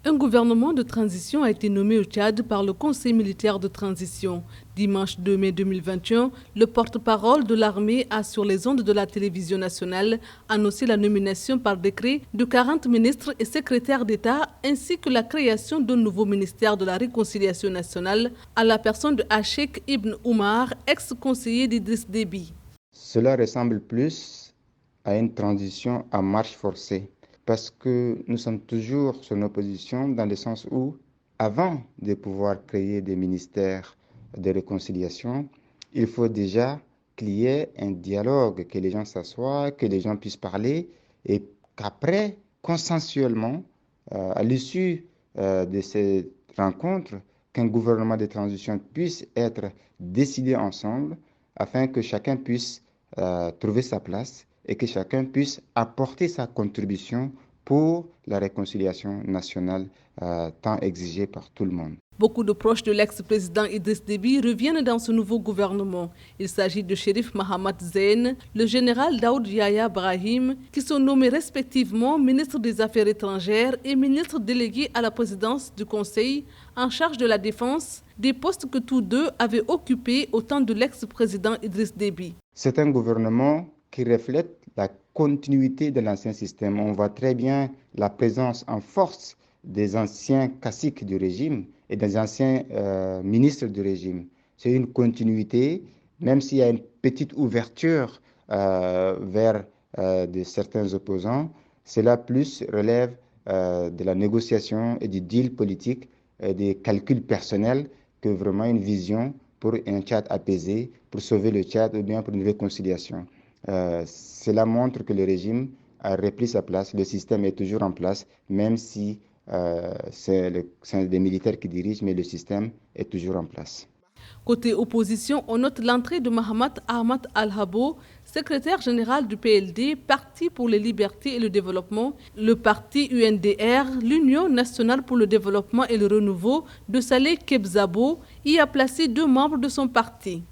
Un gouvernement de transition a été nommé au Tchad par le Conseil militaire de transition. Dimanche 2 mai 2021, le porte-parole de l'armée a, sur les ondes de la télévision nationale, annoncé la nomination par décret de 40 ministres et secrétaires d'État ainsi que la création d'un nouveau ministère de la Réconciliation nationale à la personne de Hachek Ibn Oumar, ex-conseiller d'Idriss Déby. Cela ressemble plus à une transition à marche forcée, parce que nous sommes toujours sur nos positions dans le sens où, avant de pouvoir créer des ministères de réconciliation, il faut déjà qu'il y ait un dialogue, que les gens s'assoient, que les gens puissent parler et qu'après, consensuellement, à l'issue de ces rencontres, qu'un gouvernement de transition puisse être décidé ensemble afin que chacun puisse trouver sa place et que chacun puisse apporter sa contribution pour la réconciliation nationale tant exigée par tout le monde. Beaucoup de proches de l'ex-président Idriss Déby reviennent dans ce nouveau gouvernement. Il s'agit de Chérif Mahamat Zeine, le général Daoud Yahya Brahim, qui sont nommés respectivement ministre des Affaires étrangères et ministre délégué à la présidence du Conseil en charge de la défense, des postes que tous deux avaient occupés au temps de l'ex-président Idriss Déby. C'est un gouvernement qui reflète la continuité de l'ancien système. On voit très bien la présence en force des anciens caciques du régime et des anciens ministres du régime. C'est une continuité, même s'il y a une petite ouverture vers de certains opposants, cela plus relève de la négociation et du deal politique, des calculs personnels, que vraiment une vision pour un Tchad apaisé, pour sauver le Tchad ou bien pour une réconciliation. Cela montre que le régime a repris sa place, le système est toujours en place, même si c'est des militaires qui dirigent, mais le système est toujours en place. Côté opposition, on note l'entrée de Mahamat Ahmad Al-Habo, secrétaire général du PLD, Parti pour les libertés et le développement, le parti UNDR, l'Union nationale pour le développement et le renouveau de Saleh Kebzabo, y a placé 2 membres de son parti.